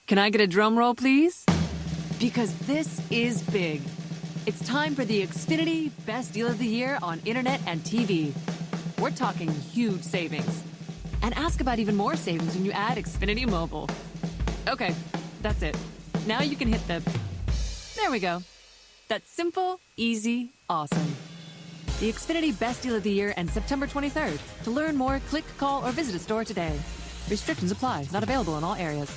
Can I get a drum roll, please? Because this is big. It's time for the Xfinity Best Deal of the Year on Internet and TV. We're talking huge savings. And ask about even more savings when you add Xfinity Mobile. Okay, that's it. Now you can hit the... There we go. That's simple, easy, awesome. The Xfinity Best Deal of the Year ends September 23rd. To learn more, click, call, or visit a store today. Restrictions apply. Not available in all areas.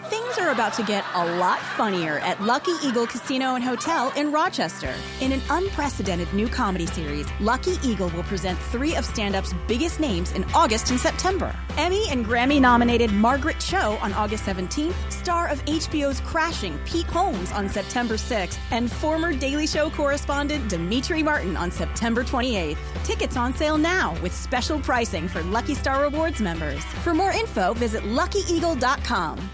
Things are about to get a lot funnier at Lucky Eagle Casino and Hotel in Rochester. In an unprecedented new comedy series, Lucky Eagle will present 3 of stand-up's biggest names in August and September. Emmy and Grammy-nominated Margaret Cho on August 17th, star of HBO's Crashing, Pete Holmes on September 6th, and former Daily Show correspondent Dimitri Martin on September 28th. Tickets on sale now with special pricing for Lucky Star Rewards members. For more info, visit LuckyEagle.com.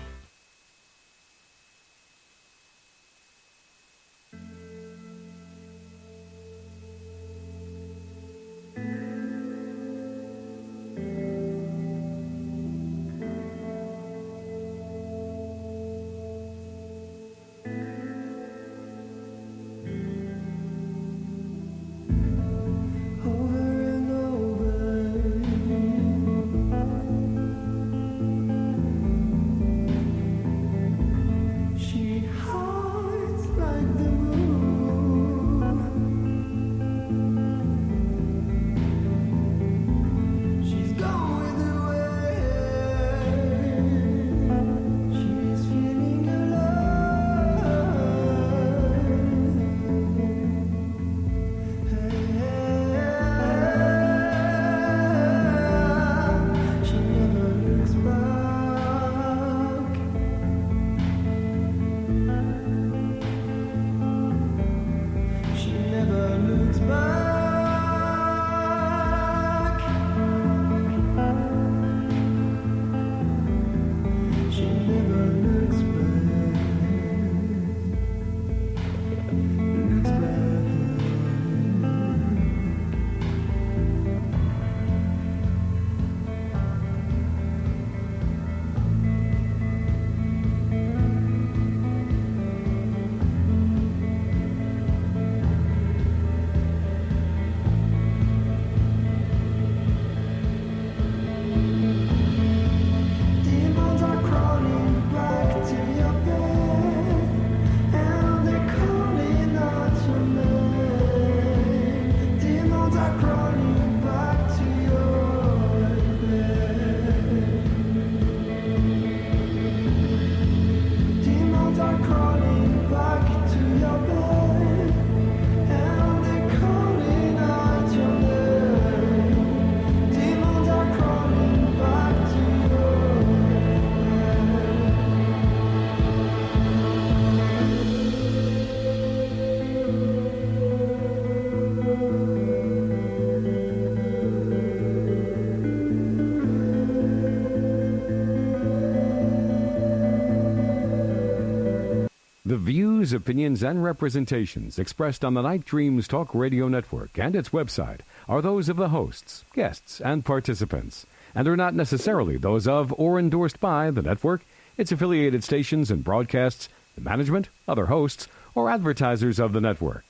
The views, opinions, and representations expressed on the Night Dreams Talk Radio Network and its website are those of the hosts, guests, and participants, and are not necessarily those of or endorsed by the network, its affiliated stations and broadcasts, the management, other hosts, or advertisers of the network.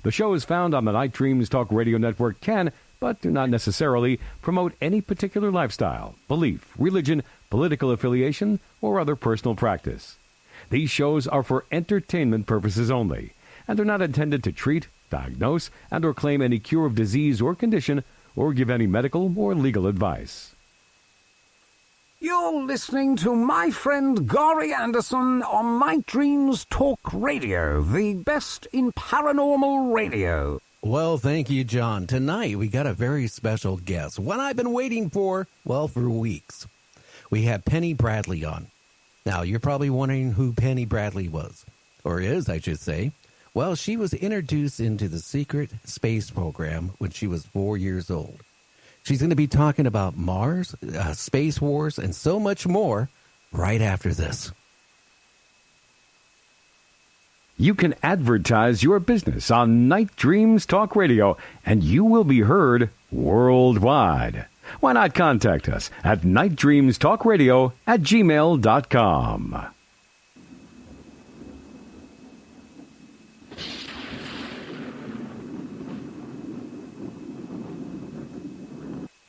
The shows found on the Night Dreams Talk Radio Network can, but do not necessarily, promote any particular lifestyle, belief, religion, political affiliation, or other personal practice. These shows are for entertainment purposes only and are not intended to treat, diagnose, and or claim any cure of disease or condition or give any medical or legal advice. You're listening to my friend Gary Anderson on Night Dreams Talk Radio, the best in paranormal radio. Well, thank you, John. Tonight we got a very special guest, one I've been waiting for, well, for weeks. We have Penny Bradley on. Now, you're probably wondering who Penny Bradley was, or is, I should say. Well, she was introduced into the secret space program when she was 4 years old. She's going to be talking about Mars, space wars, and so much more right after this. You can advertise your business on Night Dreams Talk Radio, and you will be heard worldwide. Why not contact us at nightdreamstalkradio@gmail.com.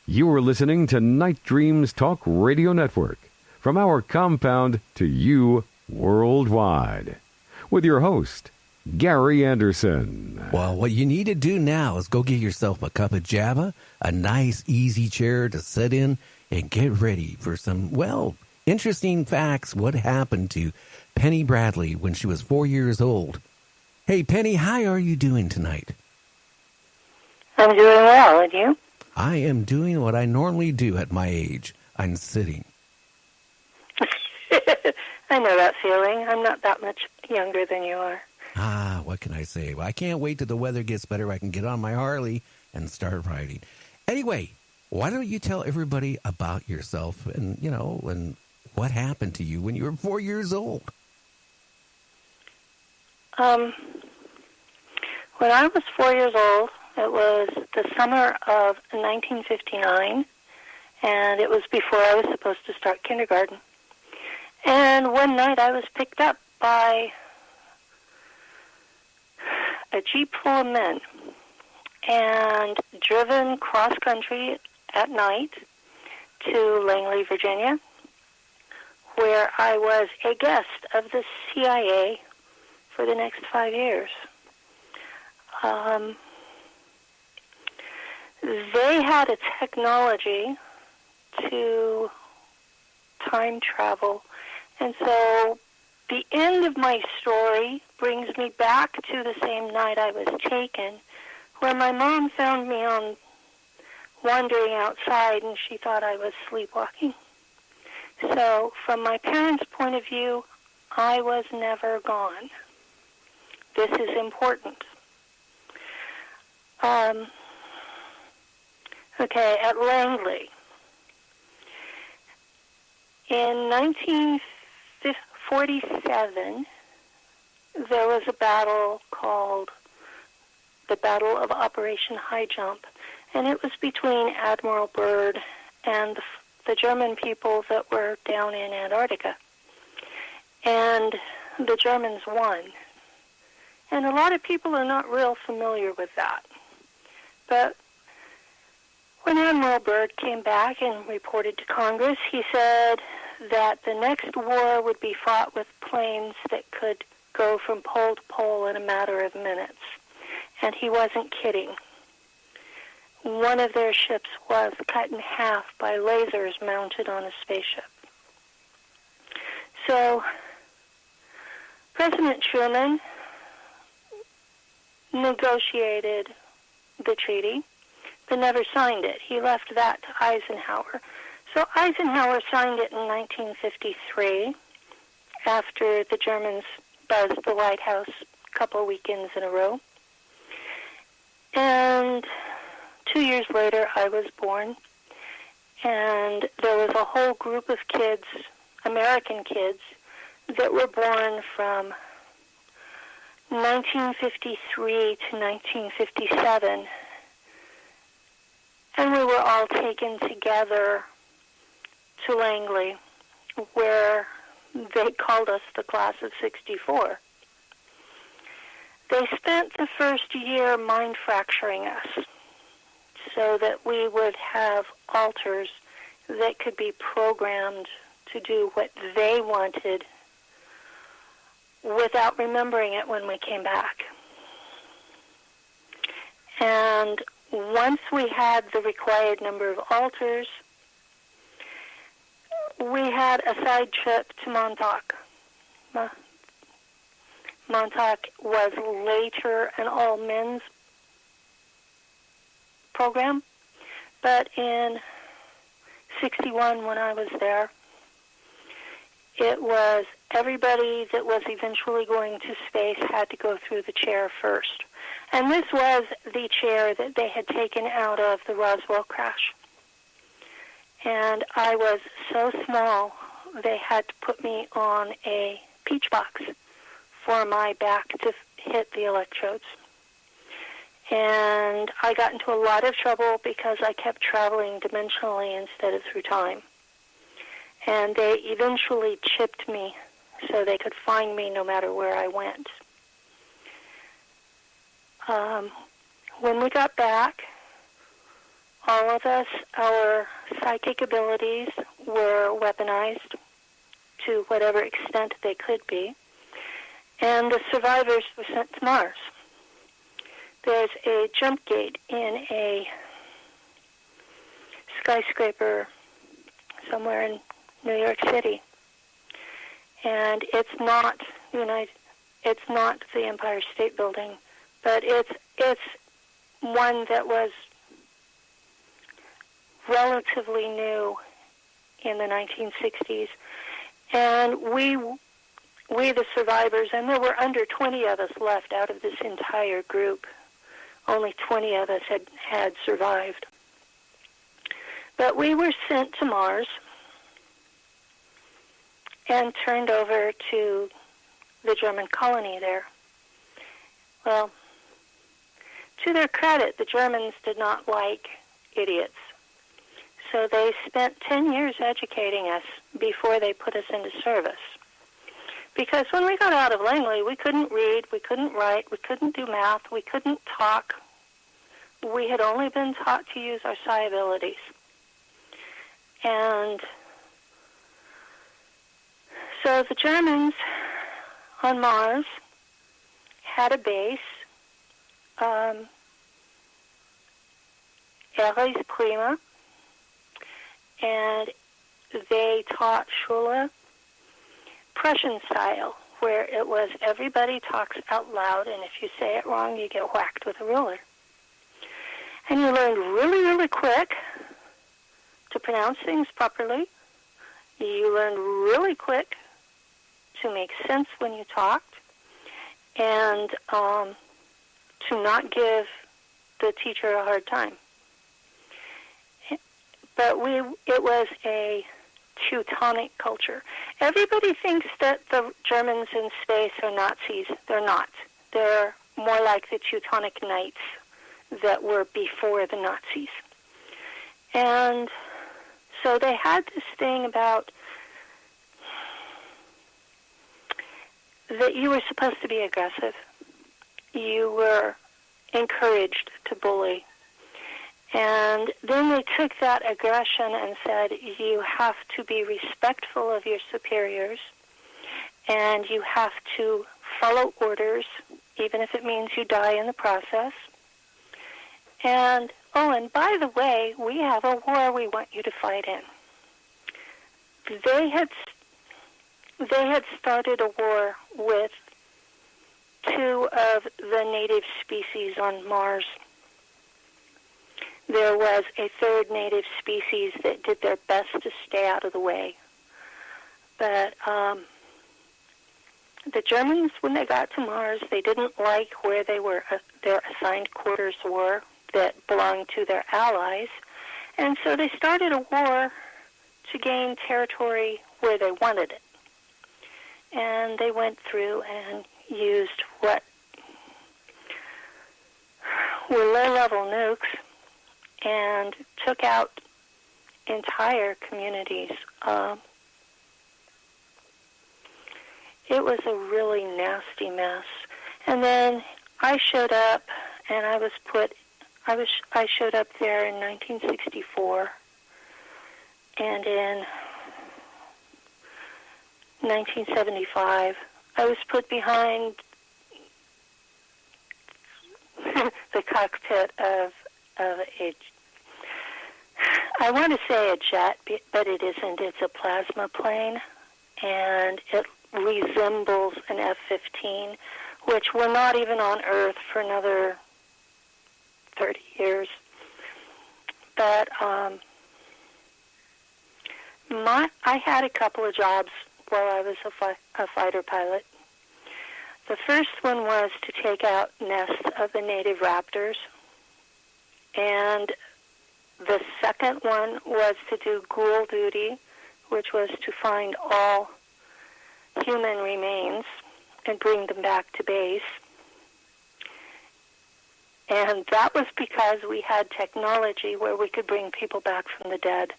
You are listening to Night Dreams Talk Radio Network, from our compound to you worldwide, with your host, Gary Anderson. Well, what you need to do now is go get yourself a cup of Java, a nice, easy chair to sit in, and get ready for some, well, interesting facts. What happened to Penny Bradley when she was 4 years old? Hey, Penny, how are you doing tonight? I'm doing well, and you? I am doing what I normally do at my age. I'm sitting. I know that feeling. I'm not that much younger than you are. What can I say? Well, I can't wait till the weather gets better. I can get on my Harley and start riding. Anyway, why don't you tell everybody about yourself and, and what happened to you when you were 4 years old? When I was 4 years old, it was the summer of 1959, and it was before I was supposed to start kindergarten. And one night I was picked up by a Jeep full of men and driven cross-country at night to Langley, Virginia, where I was a guest of the CIA for the next 5 years. They had a technology to time travel, and so the end of my story brings me back to the same night I was taken, where my mom found me wandering outside, and she thought I was sleepwalking. So from my parents' point of view, I was never gone. This is important. Okay, at Langley. In 1947, there was a battle called the Battle of Operation High Jump, and it was between Admiral Byrd and the German people that were down in Antarctica. And the Germans won. And a lot of people are not real familiar with that. But when Admiral Byrd came back and reported to Congress, he said that the next war would be fought with planes that could go from pole to pole in a matter of minutes. And he wasn't kidding. One of their ships was cut in half by lasers mounted on a spaceship. So President Truman negotiated the treaty, but never signed it. He left that to Eisenhower. So Eisenhower signed it in 1953 after the Germans buzzed the White House a couple of weekends in a row. And 2 years later, I was born, and there was a whole group of kids, American kids, that were born from 1953 to 1957, and we were all taken together to Langley, where they called us the class of 64. They spent the first year mind fracturing us so that we would have alters that could be programmed to do what they wanted without remembering it when we came back. And once we had the required number of alters, we had a side trip to Montauk. Montauk was later an all-men's program, but in 61 when I was there, it was everybody that was eventually going to space had to go through the chair first. And this was the chair that they had taken out of the Roswell crash. And I was so small, they had to put me on a peach box for my back to hit the electrodes. And I got into a lot of trouble because I kept traveling dimensionally instead of through time. And they eventually chipped me so they could find me no matter where I went. When we got back, all of us, our psychic abilities were weaponized to whatever extent they could be, and the survivors were sent to Mars. There's a jump gate in a skyscraper somewhere in New York City, and it's not the Empire State Building, but it's one that was relatively new in the 1960s, and we the survivors, and there were under 20 of us left out of this entire group. Only 20 of us had survived. But we were sent to Mars and turned over to the German colony there. Well, to their credit, the Germans did not like idiots. So they spent 10 years educating us before they put us into service. Because when we got out of Langley, we couldn't read, we couldn't write, we couldn't do math, we couldn't talk. We had only been taught to use our psi abilities. And so the Germans on Mars had a base, Ares Prima, and they taught Schule Prussian style, where it was everybody talks out loud, and if you say it wrong, you get whacked with a ruler. And you learned really, really quick to pronounce things properly. You learned really quick to make sense when you talked, and to not give the teacher a hard time. But it was a Teutonic culture. Everybody thinks that the Germans in space are Nazis. They're not. They're more like the Teutonic Knights that were before the Nazis. And so they had this thing about that you were supposed to be aggressive. You were encouraged to bully. And then they took that aggression and said, you have to be respectful of your superiors, and you have to follow orders, even if it means you die in the process. And, and by the way, we have a war we want you to fight in. They had started a war with two of the native species on Mars. There was a third native species that did their best to stay out of the way. But the Germans, when they got to Mars, they didn't like where they were, their assigned quarters were that belonged to their allies. And so they started a war to gain territory where they wanted it. And they went through and used what were low-level nukes and took out entire communities. It was a really nasty mess. And then I showed up, and I showed up there in 1964, and in 1975, I was put behind the cockpit of a, I want to say a jet, but it isn't. It's a plasma plane, and it resembles an F-15, which we're not even on Earth for another 30 years. But I had a couple of jobs while I was a fighter pilot. The first one was to take out nests of the native raptors, and the second one was to do ghoul duty, which was to find all human remains and bring them back to base. And that was because we had technology where we could bring people back from the dead.